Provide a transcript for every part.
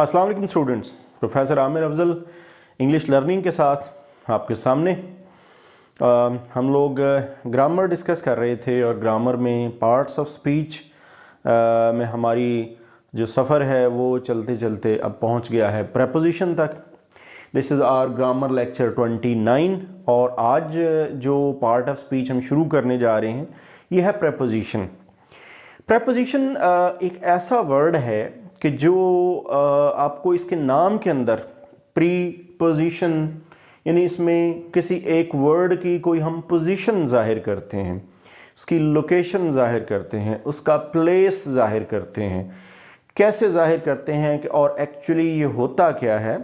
अस्सलाम वालेकुम students, professor Aamir Afzal English learning के साथ आपके सामने हम लोग ग्रामर डिस्कस कर रहे थे और ग्रामर में पार्ट्स ऑफ स्पीच में हमारी जो सफ़र है वो चलते चलते अब पहुंच गया है प्रेपोजिशन तक। This is our grammar lecture 29 और आज जो पार्ट ऑफ स्पीच हम शुरू करने जा रहे हैं ये है प्रेपोजिशन। प्रेपोजिशन एक ऐसा वर्ड है कि जो आपको इसके नाम के अंदर प्रीपोजिशन यानी इसमें किसी एक वर्ड की कोई हम पोजीशन जाहिर करते हैं, उसकी लोकेशन जाहिर करते हैं, उसका प्लेस जाहिर करते हैं। कैसे जाहिर करते हैं कि और एक्चुअली ये होता क्या है?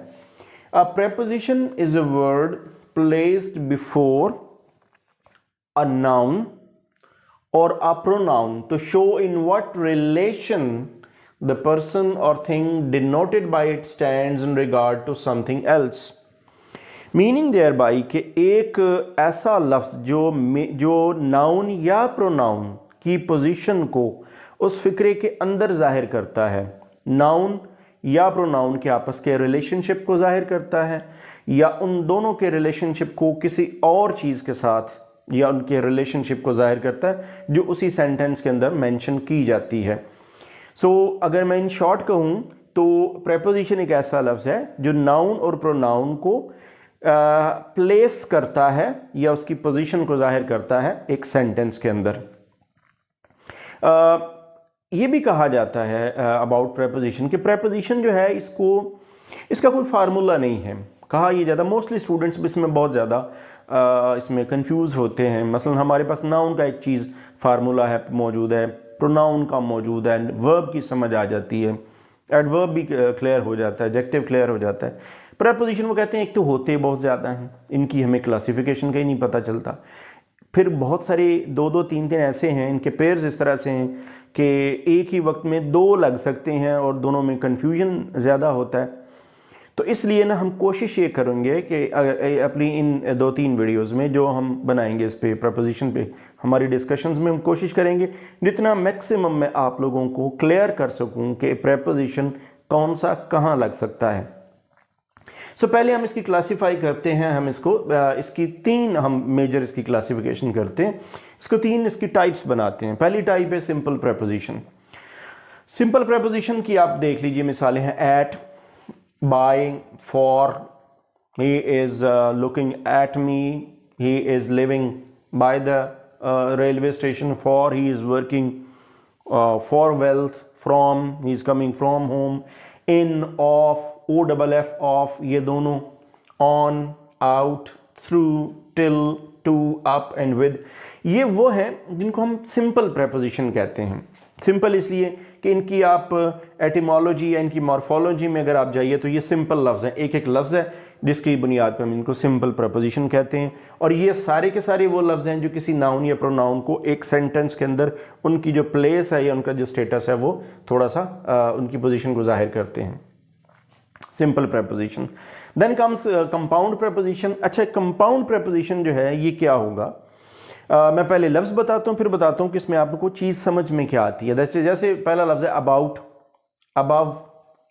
A preposition is a word placed before a noun or a pronoun to show in what relation the person or thing denoted by it stands in regard to something else. Meaning thereby कि एक ऐसा लफ्ज़ जो noun या pronoun की position को उस फिक्रे के अंदर जाहिर करता है, नाउन या प्रोनाउन के आपस के रिलेशनशिप को जाहिर करता है या उन दोनों के रिलेशनशिप को किसी और चीज़ के साथ या उनके रिलेशनशिप को जाहिर करता है जो उसी सेंटेंस के अंदर मेंशन की जाती है। सो अगर मैं इन शॉर्ट कहूँ तो प्रेपोजिशन एक ऐसा लफ्ज़ है जो नाउन और प्रोनाउन को प्लेस करता है या उसकी पोजीशन को जाहिर करता है एक सेंटेंस के अंदर। ये भी कहा जाता है अबाउट प्रेपोजिशन कि प्रेपोजिशन जो है इसका कोई फार्मूला नहीं है। कहा ये ज़्यादा मोस्टली स्टूडेंट्स भी इसमें बहुत ज़्यादा इसमें कंफ्यूज होते हैं। मसलन हमारे पास नाउन का एक चीज़ फार्मूला है मौजूद है, प्रोनाउन का मौजूद है, वर्ब की समझ आ जाती है, एडवर्ब भी क्लियर हो जाता है, एडजेक्टिव क्लियर हो जाता है। प्रेपोजिशन वो कहते हैं एक तो होते बहुत ज़्यादा हैं, इनकी हमें क्लासिफिकेशन का ही नहीं पता चलता। फिर बहुत सारे दो तीन ऐसे हैं, इनके पेयर्स इस तरह से हैं कि एक ही वक्त में दो लग सकते हैं और दोनों में कन्फ्यूजन ज़्यादा होता है। तो इसलिए ना हम कोशिश ये करेंगे कि अपनी इन 2-3 वीडियोस में जो हम बनाएंगे इस पे प्रेपोजिशन पे हमारी डिस्कशंस में हम कोशिश करेंगे जितना मैक्सिमम मैं आप लोगों को क्लियर कर सकूं कि प्रेपोजिशन कौन सा कहाँ लग सकता है। सो पहले हम इसकी क्लासीफाई करते हैं, हम इसकी 3 हम मेजर इसकी क्लासिफिकेशन करते हैं, इसको 3 इसकी टाइप्स बनाते हैं। पहली टाइप है सिंपल प्रेपोजिशन। सिंपल प्रेपोजिशन की आप देख लीजिए मिसालें हैं eight, by, for, he is looking at me, he is living by the railway station, for he is working, for wealth, from he is coming from home, in, of, OFF, of, ये दोनों, on, out, through, till, to, up and with, ये वो हैं जिनको हम simple preposition कहते हैं। Simple इसलिए कि इनकी आप एटिमोलॉजी या इनकी मॉर्फोलॉजी में अगर आप जाइए तो ये सिंपल लफ्ज़ हैं, एक एक लफ्ज़ है जिसकी बुनियाद पर हम इनको सिंपल प्रेपोजिशन कहते हैं। और ये सारे के सारे वो लफ्ज़ हैं जो किसी नाउन या प्रोनाउन को एक सेंटेंस के अंदर उनकी जो प्लेस है या उनका जो स्टेटस है वो थोड़ा सा उनकी पोजीशन को जाहिर करते हैं। Simple preposition. Then comes compound preposition. अच्छा, कंपाउंड प्रेपोजिशन जो है ये क्या होगा? मैं पहले लफ्ज़ बताता हूँ फिर बताता हूँ कि इसमें आपको चीज़ समझ में क्या आती है। जैसे पहला लफ्ज़ है about, above,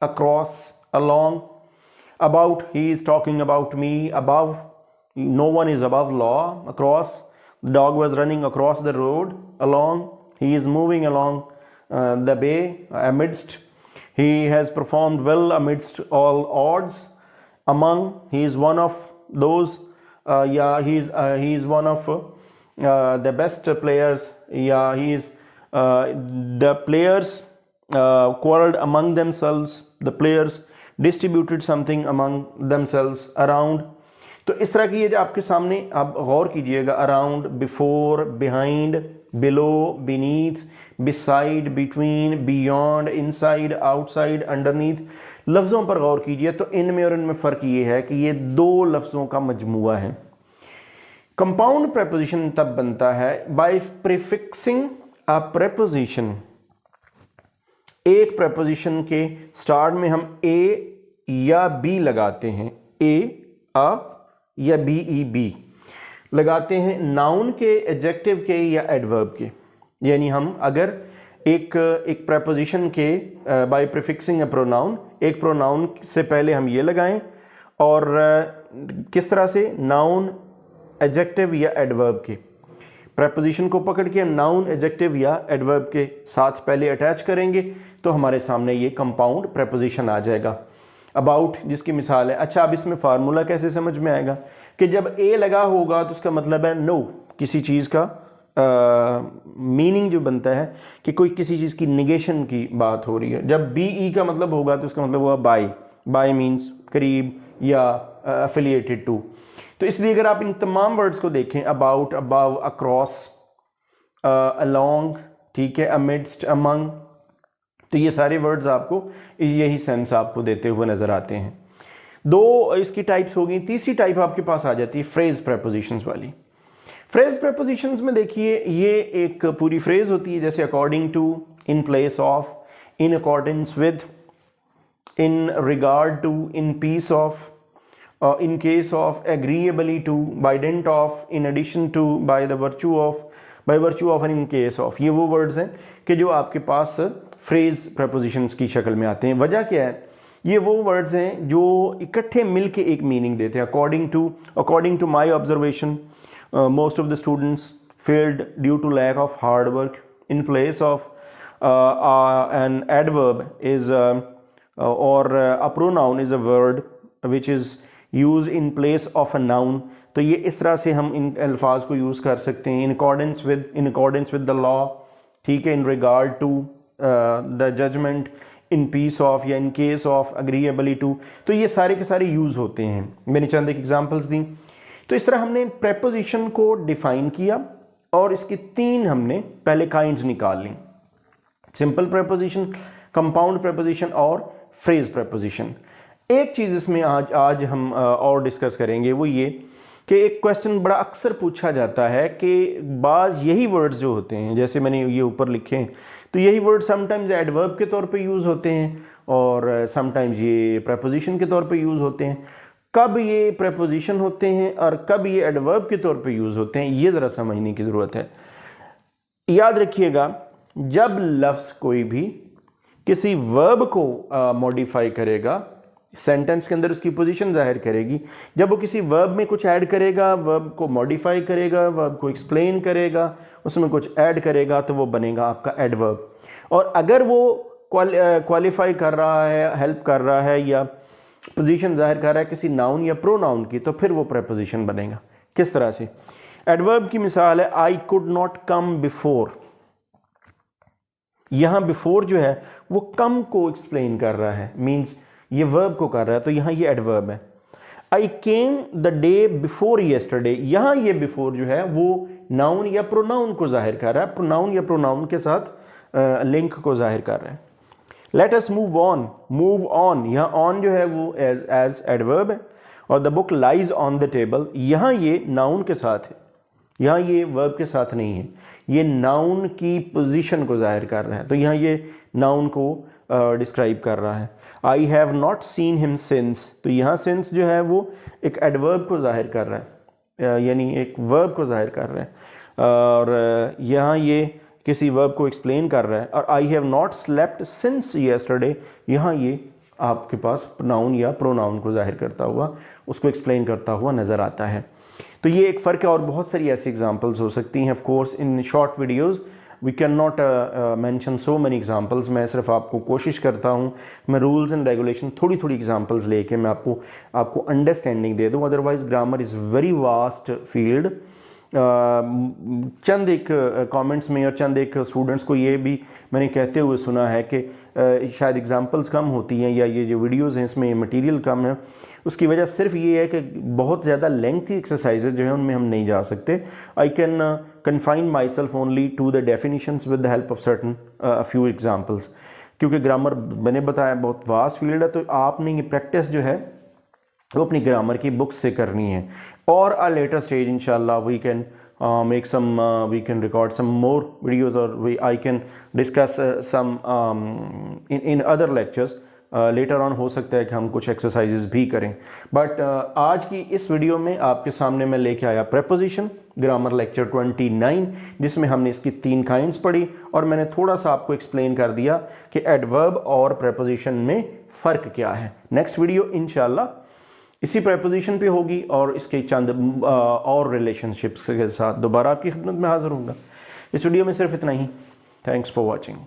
across, along. About, he is talking about me. Above, no one is above law. Across, the dog was running across the road. Along, he is moving along the way. Amidst, he has performed well amidst all odds. Among, he is one of those, he is one of the best players. He is the players quarreled among themselves. The players distributed something among themselves. Around, तो इस तरह की ये जो आपके सामने आप गौर कीजिएगा, around, before, behind, below, beneath, beside, between, beyond, inside, outside, underneath, लफ्ज़ों पर गौर कीजिए तो इनमें और इनमें फ़र्क ये है कि ये 2 लफ्ज़ों का मजमुआ है। कंपाउंड प्रेपोजिशन तब बनता है बाय प्रीफिक्सिंग अ प्रेपोजिशन। एक प्रेपोजिशन के स्टार्ट में हम ए या बी लगाते हैं, ए, अ या बी, ई, बी लगाते हैं नाउन के, एडजेक्टिव के या एडवर्ब के। यानी हम अगर एक preposition के by prefixing a pronoun, एक pronoun से पहले हम ये लगाएं और किस तरह से noun, adjective या adverb के preposition को पकड़ के हम noun, adjective या adverb के साथ पहले अटैच करेंगे तो हमारे सामने ये compound preposition आ जाएगा। about जिसकी मिसाल है। अच्छा, अब इसमें फार्मूला कैसे समझ में आएगा कि जब a लगा होगा तो उसका मतलब है no, किसी चीज़ का मीनिंग जो बनता है कि कोई किसी चीज़ की निगेशन की बात हो रही है। जब बी ई का मतलब होगा तो उसका मतलब हुआ बाय, बाय मीन्स करीब या एफिलिएटेड टू। तो इसलिए अगर आप इन तमाम वर्ड्स को देखें, अबाउट, अबव, अक्रॉस, अलोंग, ठीक है, अमिडस्ट, अमंग, तो ये सारे वर्ड्स आपको यही सेंस आपको देते हुए नज़र आते हैं। दो इसकी टाइप्स हो गई। तीसरी टाइप आपके पास आ जाती है फ्रेज प्रेपोजिशंस वाली। फ्रेज प्रेपोजिशंस में देखिए ये एक पूरी फ्रेज होती है, जैसे according to, in place of, in accordance with, in regard to, in peace of, in case of, agreeably to, by dint of, in addition to, by the virtue of, by virtue of and in case of. ये वो words हैं कि जो आपके पास phrase prepositions की शक्ल में आते हैं। वजह क्या है? ये वो वर्ड्स हैं जो इकट्ठे मिलके एक मीनिंग देते हैं। According to my observation most of the students failed due to lack of hard work. In place of an adverb is or a pronoun is a word which is used in place of a noun. तो ये इस तरह से हम इन अल्फाज को use कर सकते हैं। in accordance with the law, ठीक है, in regard to the judgment, in peace of या in case of, agreeably to, तो ये सारे के सारे यूज़ होते हैं। मैंने चंद एक एग्जाम्पल्स दी। तो इस तरह हमने प्रेपोजिशन को डिफाइन किया और इसकी तीन हमने पहले काइंड्स निकाल ली, सिंपल प्रेपोजिशन, कंपाउंड प्रेपोजिशन और फ्रेज प्रेपोजिशन। एक चीज़ इसमें आज हम और डिस्कस करेंगे, वो ये कि एक क्वेश्चन बड़ा अक्सर पूछा जाता है कि बाज़ यही वर्ड्स जो होते हैं, जैसे मैंने ये ऊपर लिखे हैं, तो यही वर्ड समटाइम्स एडवर्ब के तौर पे यूज़ होते हैं और समटाइम्स ये प्रेपोजिशन के तौर पे यूज़ होते हैं। कब ये प्रेपोजिशन होते हैं और कब ये एडवर्ब के तौर पे यूज़ होते हैं, ये ज़रा समझने की ज़रूरत है। याद रखिएगा, जब लफ्ज़ कोई भी किसी वर्ब को मॉडिफाई करेगा, सेंटेंस के अंदर उसकी पोजीशन जाहिर करेगी, जब वो किसी वर्ब में कुछ ऐड करेगा, वर्ब को मॉडिफाई करेगा, वर्ब को एक्सप्लेन करेगा, उसमें कुछ ऐड करेगा, तो वो बनेगा आपका एडवर्ब। और अगर वो क्वालिफाई कर रहा है, हेल्प कर रहा है या पोजीशन जाहिर कर रहा है किसी नाउन या प्रोनाउन की, तो फिर वो प्रेपोजिशन बनेगा। किस तरह से? एडवर्ब की मिसाल है I could not come before. यहां बिफोर जो है वो कम को एक्सप्लेन कर रहा है, मींस ये वर्ब को कर रहा है, तो यहां ये एडवर्ब है। I came the day before yesterday, यहां ये बिफोर जो है वो नाउन या प्रोनाउन को जाहिर कर रहा है, प्रोनाउन या प्रोनाउन के साथ लिंक को जाहिर कर रहा है। लेट अस मूव ऑन, यहाँ ऑन जो है वो एज एडवर्ब है और the book lies on the table, यहाँ ये नाउन के साथ है, यहाँ ये वर्ब के साथ नहीं है, ये नाउन की पोजीशन को जाहिर कर रहा है, तो यहाँ ये नाउन को डिस्क्राइब कर रहा है। I have not seen him since, तो यहाँ सिंस जो है वो एक एडवर्ब को जाहिर कर रहा है, यानी एक वर्ब को जाहिर कर रहा है और यहाँ ये किसी वर्ब को एक्सप्लेन कर रहा है। और I have not slept since yesterday, यहाँ ये आपके पास नाउन या प्रोनाउन को जाहिर करता हुआ, उसको एक्सप्लेन करता हुआ नज़र आता है। तो ये एक फ़र्क है और बहुत सारी ऐसी एग्जांपल्स हो सकती हैं। Of course in short videos we can not mention so many examples. मैं सिर्फ आपको कोशिश करता हूँ मैं रूल्स एंड रेगुलेशन थोड़ी थोड़ी एग्जांपल्स लेके मैं आपको अंडरस्टैंडिंग दे दूँ। Otherwise grammar is very vast field. चंद एक कमेंट्स में और चंद एक स्टूडेंट्स को ये भी मैंने कहते हुए सुना है कि शायद एग्जांपल्स कम होती हैं या ये जो वीडियोस हैं इसमें मटेरियल कम है। उसकी वजह सिर्फ ये है कि बहुत ज़्यादा लेंथी एक्सरसाइजेज जो हैं उनमें हम नहीं जा सकते। I can confine myself only to the definitions with the help of certain few examples, क्योंकि ग्रामर मैंने बताया बहुत वास्ट फील्ड है, तो आपने ये प्रैक्टिस जो है वो अपनी ग्रामर की बुक्स से करनी है। और अ लेटर स्टेज इंशाल्लाह we can make some we can record some more videos or I can discuss some in other lectures later on हो सकता है कि हम कुछ एक्सरसाइजेज भी करें, बट आज की इस वीडियो में आपके सामने मैं लेके आया प्रेपोजिशन ग्रामर लेक्चर 29, जिसमें हमने इसकी 3 काइंड्स पढ़ी और मैंने थोड़ा सा आपको एक्सप्लेन कर दिया कि एडवर्ब और प्रेपोजिशन में फ़र्क क्या है। नेक्स्ट वीडियो इंशाल्लाह इसी प्रेपोजिशन पे होगी और इसके चंद और रिलेशनशिप्स के साथ दोबारा आपकी खिदमत में हाज़िर होऊंगा। इस वीडियो में सिर्फ इतना ही। Thanks for watching.